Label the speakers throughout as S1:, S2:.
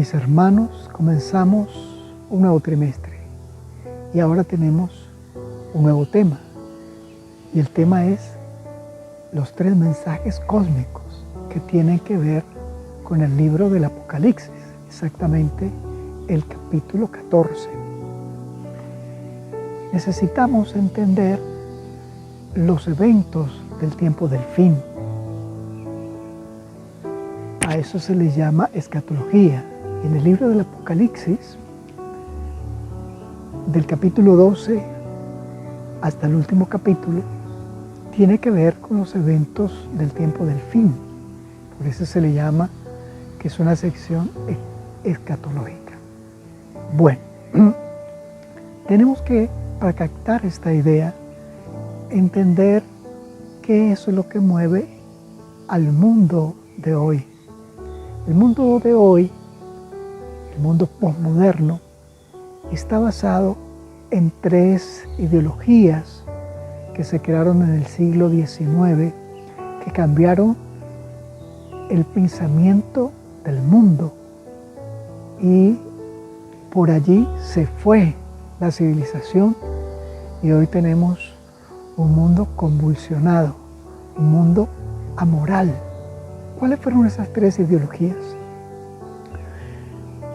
S1: Mis hermanos, comenzamos un nuevo trimestre y ahora tenemos un nuevo tema. Y el tema es los 3 mensajes cósmicos que tienen que ver con el libro del Apocalipsis, exactamente el capítulo 14. Necesitamos entender los eventos del tiempo del fin. A eso se le llama escatología. En el libro del Apocalipsis, del capítulo 12 hasta el último capítulo, tiene que ver con los eventos del tiempo del fin. Por eso se le llama que es una sección escatológica. Bueno, tenemos que, para captar esta idea, entender qué es lo que mueve al mundo de hoy. El mundo de hoy, el mundo posmoderno, está basado en 3 ideologías que se crearon en el siglo XIX, que cambiaron el pensamiento del mundo, y por allí se fue la civilización y hoy tenemos un mundo convulsionado, un mundo amoral. ¿Cuáles fueron esas 3 ideologías?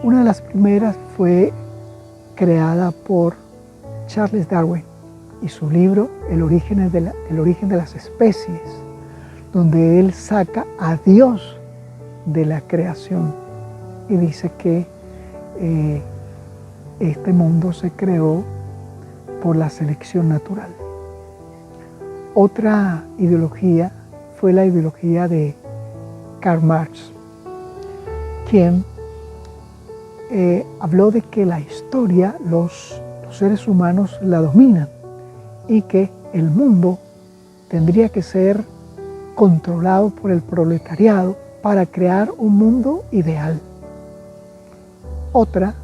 S1: Una de las primeras fue creada por Charles Darwin y su libro El origen de las especies, donde él saca a Dios de la creación y dice que este mundo se creó por la selección natural. Otra ideología fue la ideología de Karl Marx, quien habló de que la historia, los seres humanos la dominan y que el mundo tendría que ser controlado por el proletariado para crear un mundo ideal. Otra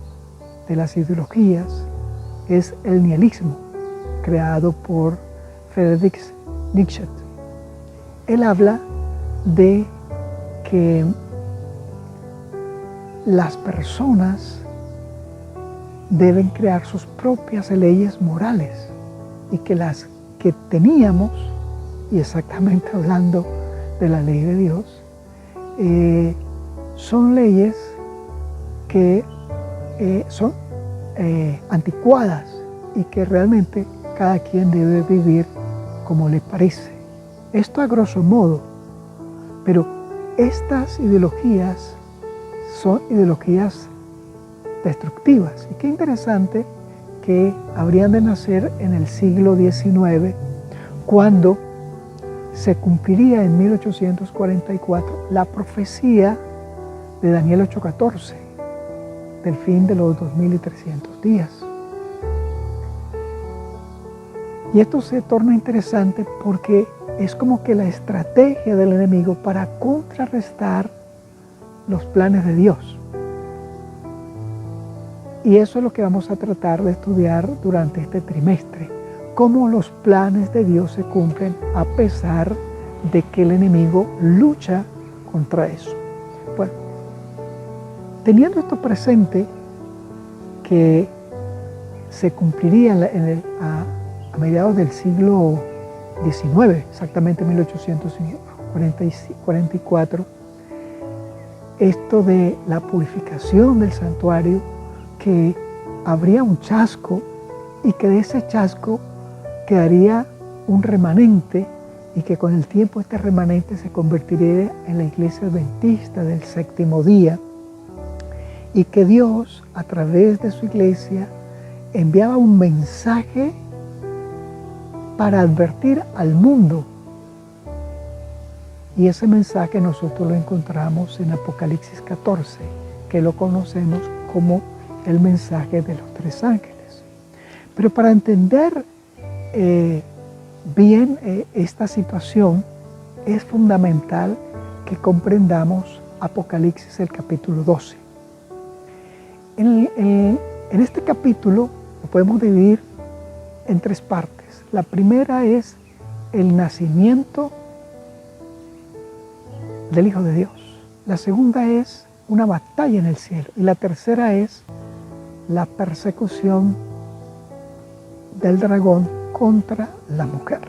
S1: de las ideologías es el nihilismo, creado por Friedrich Nietzsche. Él habla de que las personas deben crear sus propias leyes morales y que las que teníamos, y exactamente hablando de la ley de Dios, son leyes que son anticuadas y que realmente cada quien debe vivir como le parece. Esto a grosso modo, pero estas ideologías son ideologías destructivas. Y qué interesante que habrían de nacer en el siglo XIX, cuando se cumpliría en 1844 la profecía de Daniel 8:14, del fin de los 2300 días. Y esto se torna interesante porque es como que la estrategia del enemigo para contrarrestar los planes de Dios. Y eso es lo que vamos a tratar de estudiar durante este trimestre, cómo los planes de Dios se cumplen a pesar de que el enemigo lucha contra eso. Bueno, teniendo esto presente, que se cumpliría a mediados del siglo XIX, exactamente 1844, esto de la purificación del santuario, que habría un chasco y que de ese chasco quedaría un remanente y que con el tiempo este remanente se convertiría en la iglesia adventista del 7º día, y que Dios a través de su iglesia enviaba un mensaje para advertir al mundo. Y ese mensaje nosotros lo encontramos en Apocalipsis 14, que lo conocemos como el mensaje de los 3 ángeles. Pero para entender bien esta situación, es fundamental que comprendamos Apocalipsis, el capítulo 12. En este capítulo lo podemos dividir en 3 partes. La primera es el nacimiento del Hijo de Dios. La segunda es una batalla en el cielo. Y la tercera es la persecución del dragón contra la mujer.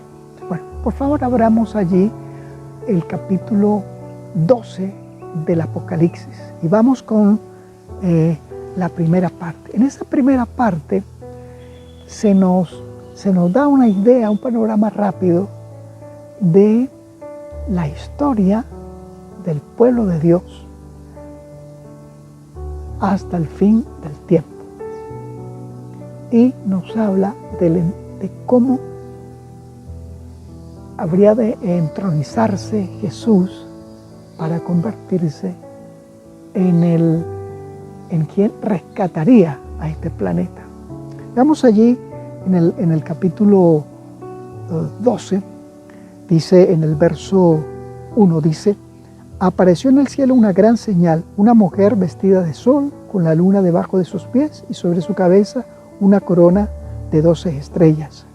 S1: Bueno, por favor abramos allí el capítulo 12 del Apocalipsis y vamos con la primera parte. En esa primera parte se nos da una idea, un panorama rápido de la historia del pueblo de Dios hasta el fin del tiempo. Y nos habla de cómo habría de entronizarse Jesús para convertirse en quien rescataría a este planeta. Veamos allí en el capítulo 12, dice en el verso 1, dice: apareció en el cielo una gran señal, una mujer vestida de sol, con la luna debajo de sus pies y sobre su cabeza una corona de 12 estrellas.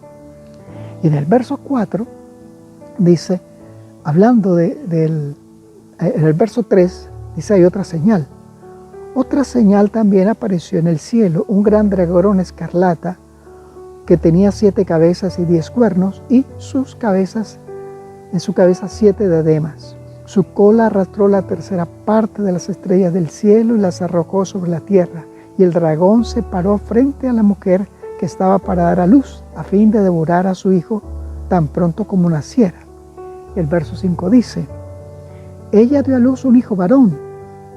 S1: Y en el verso 4 dice, hablando en el verso 3, dice: hay otra señal. Otra señal también apareció en el cielo, un gran dragón escarlata que tenía 7 cabezas y 10 cuernos, y en su cabeza 7 diademas. Su cola arrastró la tercera parte de las estrellas del cielo y las arrojó sobre la tierra. Y el dragón se paró frente a la mujer que estaba para dar a luz, a fin de devorar a su hijo tan pronto como naciera. Y el verso 5 dice: ella dio a luz un hijo varón,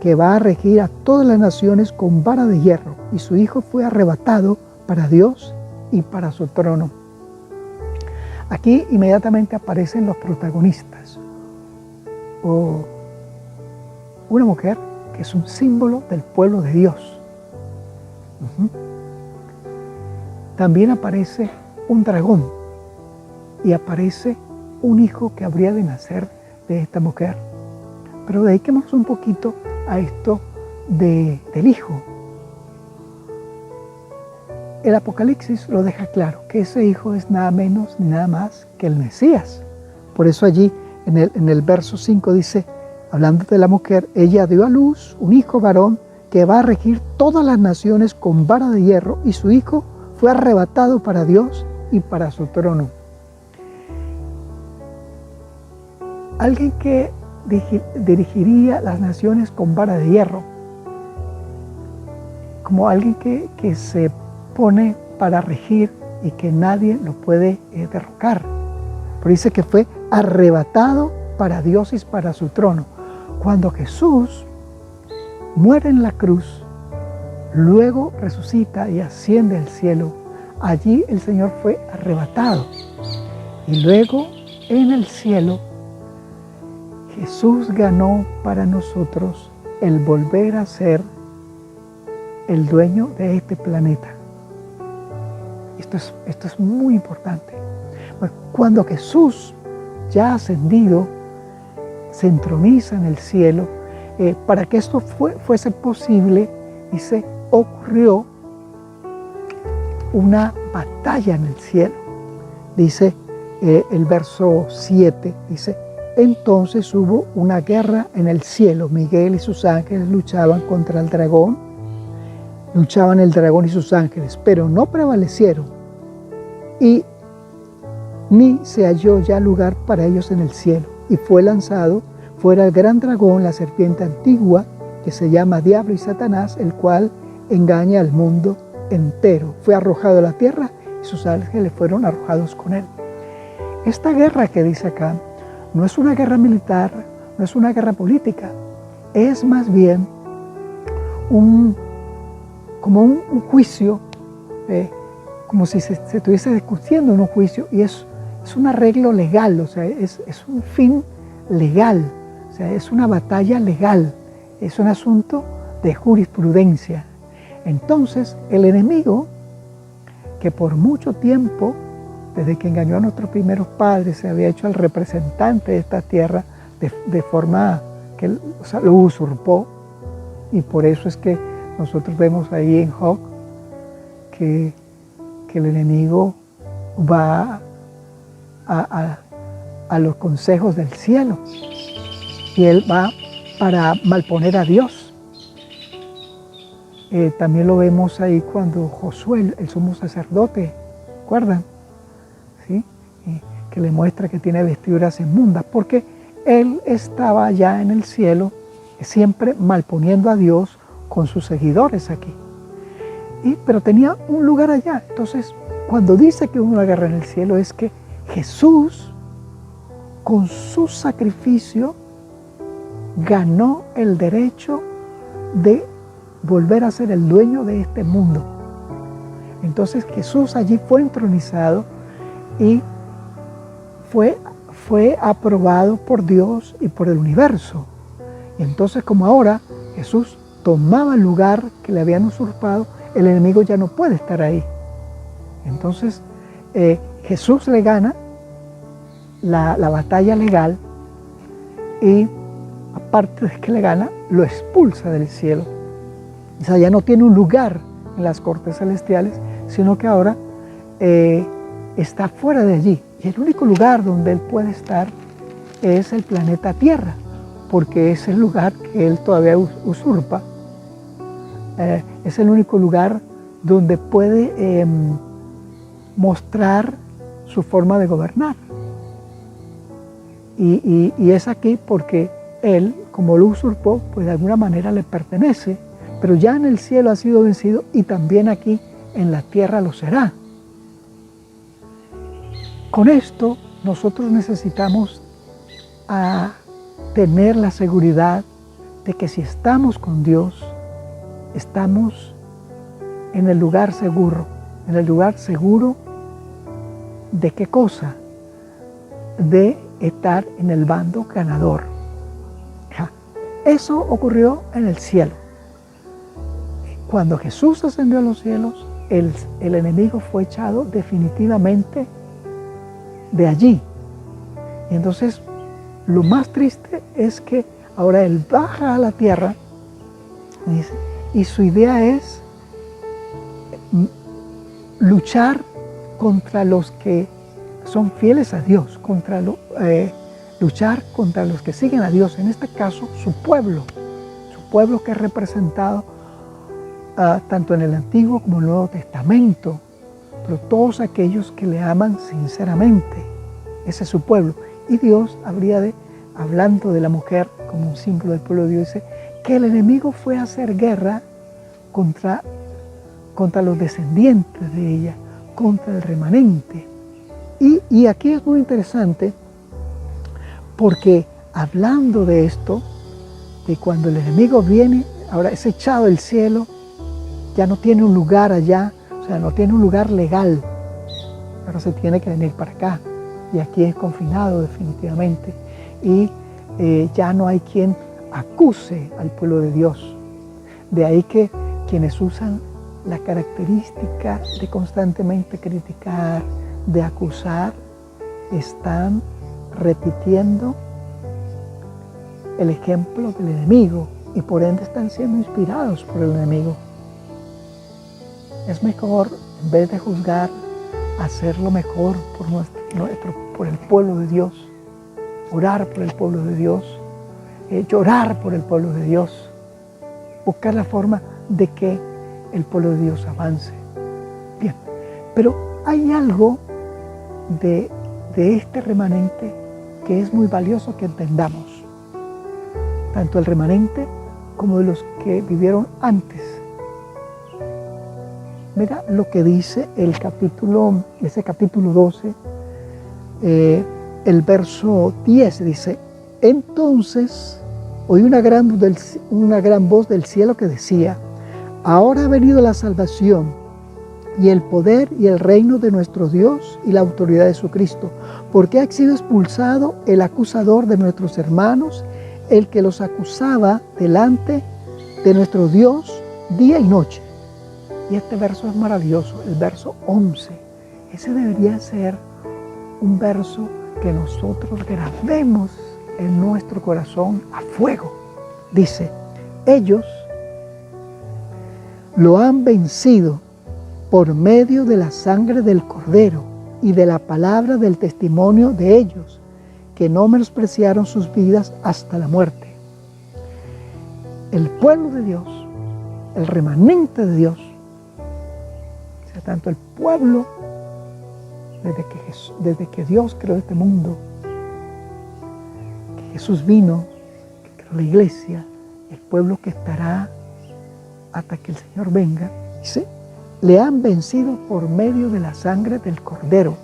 S1: que va a regir a todas las naciones con vara de hierro, y su hijo fue arrebatado para Dios y para su trono. Aquí inmediatamente aparecen los protagonistas. Una mujer que es un símbolo del pueblo de Dios. También aparece un dragón y aparece un hijo que habría de nacer de esta mujer. Pero dediquémonos un poquito a esto del hijo. El Apocalipsis lo deja claro, que ese hijo es nada menos ni nada más que el Mesías. Por eso allí en el verso 5 dice, hablando de la mujer: ella dio a luz un hijo varón que va a regir todas las naciones con vara de hierro, y su hijo fue arrebatado para Dios y para su trono. Alguien que dirigiría las naciones con vara de hierro, como alguien que se pone para regir y que nadie lo puede derrocar. Pero dice que fue arrebatado para Dios y para su trono. Cuando Jesús muere en la cruz, luego resucita y asciende al cielo, allí el Señor fue arrebatado. Y luego en el cielo Jesús ganó para nosotros el volver a ser el dueño de este planeta. Esto es muy importante. Cuando Jesús, ya ascendido, se entroniza en el cielo, para que esto fuese posible, dice, ocurrió una batalla en el cielo. Dice el verso 7, dice: entonces hubo una guerra en el cielo. Miguel y sus ángeles luchaban contra el dragón. Luchaban el dragón y sus ángeles, pero no prevalecieron. Y ni se halló ya lugar para ellos en el cielo. Y fue lanzado fuera el gran dragón, la serpiente antigua, que se llama Diablo y Satanás, el cual engaña al mundo entero. Fue arrojado a la tierra y sus ángeles fueron arrojados con él. Esta guerra que dice acá no es una guerra militar, no es una guerra política, es más bien como un juicio, como si se estuviese discutiendo en un juicio, y es un arreglo legal, o sea, es un fin legal, o sea, es una batalla legal, es un asunto de jurisprudencia. Entonces, el enemigo, que por mucho tiempo, desde que engañó a nuestros primeros padres, se había hecho el representante de esta tierra de forma que lo usurpó, y por eso es que nosotros vemos ahí en Job que el enemigo va a los consejos del cielo y él va para malponer a Dios. También lo vemos ahí cuando Josué, el sumo sacerdote, ¿recuerdan? ¿Sí? Que le muestra que tiene vestiduras inmundas, porque él estaba allá en el cielo, siempre malponiendo a Dios con sus seguidores aquí. Pero tenía un lugar allá. Entonces, cuando dice que hubo una guerra en el cielo, es que Jesús, con su sacrificio, ganó el derecho de volver a ser el dueño de este mundo. Entonces Jesús allí fue entronizado y fue aprobado por Dios y por el universo. Y entonces, como ahora Jesús tomaba el lugar que le habían usurpado, el enemigo ya no puede estar ahí. Entonces Jesús le gana la batalla legal y, aparte de que le gana, lo expulsa del cielo. O sea, ya no tiene un lugar en las cortes celestiales, sino que ahora está fuera de allí. Y el único lugar donde él puede estar es el planeta Tierra, porque es el lugar que él todavía usurpa. Es el único lugar donde puede mostrar su forma de gobernar. Y es aquí porque él, como lo usurpó, pues de alguna manera le pertenece, pero ya en el cielo ha sido vencido y también aquí en la tierra lo será. Con esto nosotros necesitamos tener la seguridad de que si estamos con Dios, estamos en el lugar seguro. ¿En el lugar seguro de qué cosa? De estar en el bando ganador. Eso ocurrió en el cielo. Cuando Jesús ascendió a los cielos, el enemigo fue echado definitivamente de allí. Y entonces lo más triste es que ahora él baja a la tierra, dice, y su idea es luchar contra los que son fieles a Dios, luchar contra los que siguen a Dios, en este caso su pueblo que es representado tanto en el Antiguo como en el Nuevo Testamento, pero todos aquellos que le aman sinceramente, ese es su pueblo. Y Dios hablando de la mujer como un símbolo del pueblo de Dios, dice que el enemigo fue a hacer guerra contra los descendientes de ella, contra el remanente. Y aquí es muy interesante porque hablando de esto, de cuando el enemigo viene, ahora es echado del cielo, ya no tiene un lugar allá, o sea, no tiene un lugar legal, ahora se tiene que venir para acá, y aquí es confinado definitivamente, y ya no hay quien acuse al pueblo de Dios. De ahí que quienes usan la característica de constantemente criticar, de acusar, están repitiendo el ejemplo del enemigo y por ende están siendo inspirados por el enemigo. Es mejor, en vez de juzgar, hacer lo mejor por el pueblo de Dios, orar por el pueblo de Dios, llorar por el pueblo de Dios, buscar la forma de que el pueblo de Dios avance. Bien, pero hay algo de este remanente que es muy valioso que entendamos, tanto el remanente como de los que vivieron antes. Mira lo que dice ese capítulo 12, el verso 10, dice: entonces oí una gran voz del cielo que decía: ahora ha venido la salvación y el poder y el reino de nuestro Dios y la autoridad de su Cristo, porque ha sido expulsado el acusador de nuestros hermanos, el que los acusaba delante de nuestro Dios día y noche. Y este verso es maravilloso, el verso 11. Ese debería ser un verso que nosotros grabemos en nuestro corazón a fuego. Dice: ellos lo han vencido por medio de la sangre del Cordero y de la palabra del testimonio de ellos, que no menospreciaron sus vidas hasta la muerte. El pueblo de Dios el remanente de Dios, o sea, tanto el pueblo, desde que Dios creó este mundo, que Jesús vino, que creó la iglesia, el pueblo que estará hasta que el Señor venga, dice, le han vencido por medio de la sangre del Cordero.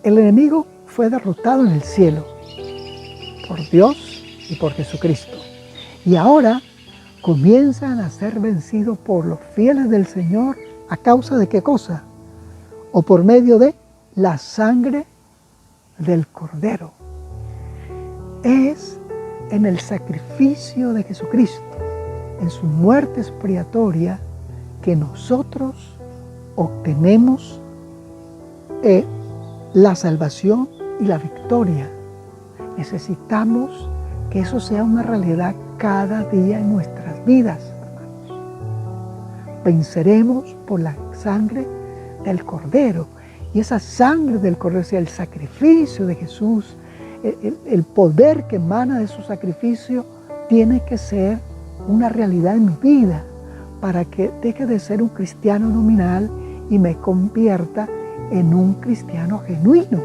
S1: El enemigo fue derrotado en el cielo por Dios y por Jesucristo. Y ahora comienzan a ser vencidos por los fieles del Señor. ¿A causa de qué cosa? O por medio de la sangre del Cordero. Es en el sacrificio de Jesucristo, en su muerte expiatoria, que nosotros obtenemos la salvación y la victoria. Necesitamos que eso sea una realidad cada día en nuestras vidas, hermanos. Venceremos por la sangre del Cordero. Y esa sangre del Cordero, o sea, el sacrificio de Jesús, el poder que emana de su sacrificio, tiene que ser una realidad en mi vida para que deje de ser un cristiano nominal y me convierta en un cristiano genuino.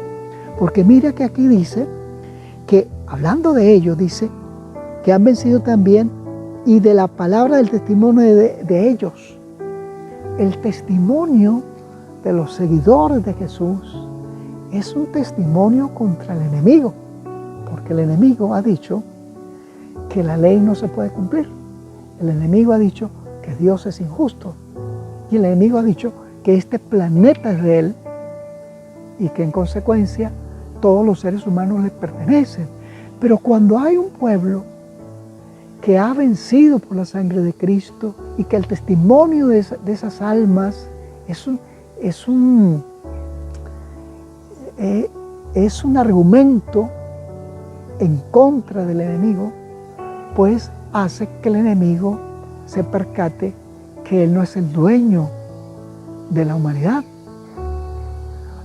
S1: Porque mira que aquí dice que, hablando de ello, dice que han vencido también y de la palabra del testimonio de ellos. El testimonio de los seguidores de Jesús es un testimonio contra el enemigo, porque el enemigo ha dicho que la ley no se puede cumplir. El enemigo ha dicho que Dios es injusto. Y el enemigo ha dicho que este planeta es de él y que en consecuencia todos los seres humanos le pertenecen. Pero cuando hay un pueblo que ha vencido por la sangre de Cristo y que el testimonio de esas almas es un argumento en contra del enemigo, pues hace que el enemigo se percate que él no es el dueño de la humanidad.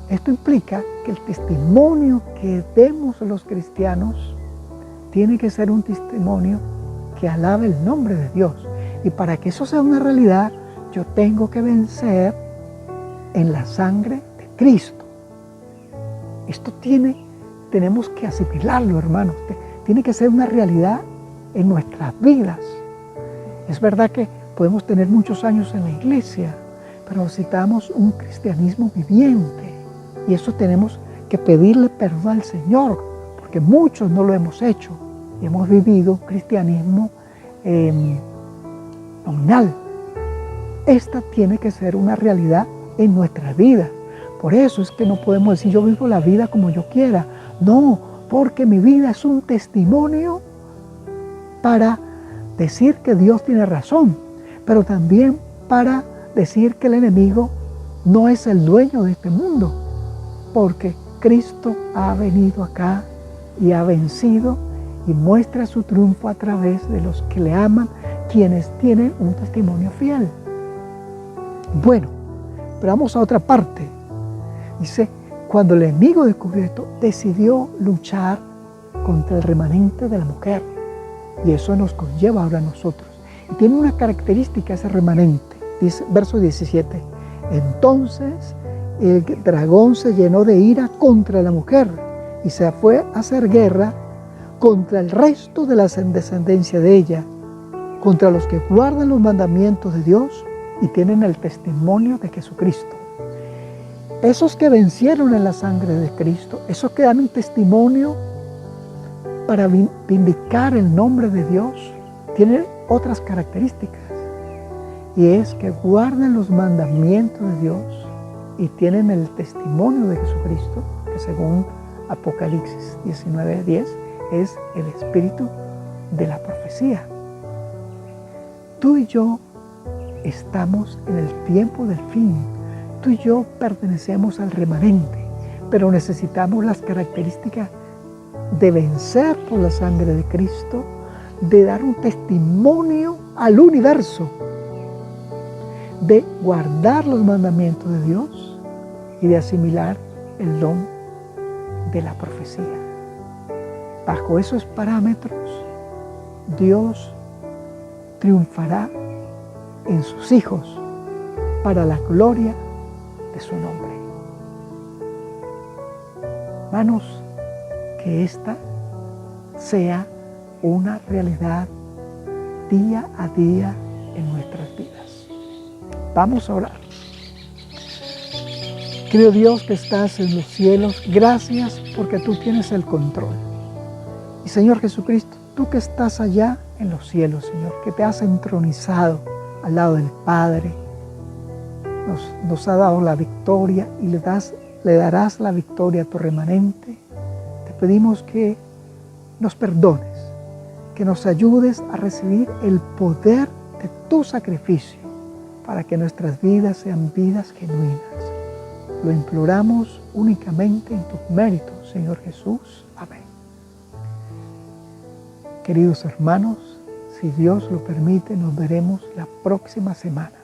S1: Esto implica que el testimonio que demos los cristianos tiene que ser un testimonio que alabe el nombre de Dios. Y para que eso sea una realidad, yo tengo que vencer en la sangre de Cristo. Esto tenemos que asimilarlo, hermanos. Tiene que ser una realidad en nuestras vidas. Es verdad que podemos tener muchos años en la iglesia, pero necesitamos un cristianismo viviente. Y eso tenemos que pedirle perdón al Señor, porque muchos no lo hemos hecho y hemos vivido un cristianismo nominal. Esta tiene que ser una realidad en nuestra vida. Por eso es que no podemos decir yo vivo la vida como yo quiera. No, porque mi vida es un testimonio para decir que Dios tiene razón, pero también para decir que el enemigo no es el dueño de este mundo, porque Cristo ha venido acá y ha vencido y muestra su triunfo a través de los que le aman, quienes tienen un testimonio fiel. Bueno, pero vamos a otra parte. Dice, cuando el enemigo descubrió esto, decidió luchar contra el remanente de la mujer. Y eso nos conlleva ahora a nosotros. Y tiene una característica ese remanente. Dice, verso 17. Entonces el dragón se llenó de ira contra la mujer y se fue a hacer guerra contra el resto de la descendencia de ella, contra los que guardan los mandamientos de Dios y tienen el testimonio de Jesucristo. Esos que vencieron en la sangre de Cristo, esos que dan un testimonio para vindicar el nombre de Dios, tienen otras características. Y es que guardan los mandamientos de Dios y tienen el testimonio de Jesucristo, que según Apocalipsis 19:10 es el espíritu de la profecía. Tú y yo estamos en el tiempo del fin. Tú y yo pertenecemos al remanente, pero necesitamos las características de vencer por la sangre de Cristo, de dar un testimonio al universo, de guardar los mandamientos de Dios y de asimilar el don de la profecía. Bajo esos parámetros, Dios triunfará en sus hijos para la gloria de su nombre. Hermanos, que esta sea una realidad día a día en nuestras vidas. Vamos a orar. Querido Dios que estás en los cielos, gracias porque tú tienes el control. Y Señor Jesucristo, tú que estás allá en los cielos, Señor, que te has entronizado al lado del Padre, nos ha dado la victoria y le darás la victoria a tu remanente. Te pedimos que nos perdones, que nos ayudes a recibir el poder de tu sacrificio para que nuestras vidas sean vidas genuinas. Lo imploramos únicamente en tus méritos, Señor Jesús. Amén. Queridos hermanos, si Dios lo permite, nos veremos la próxima semana.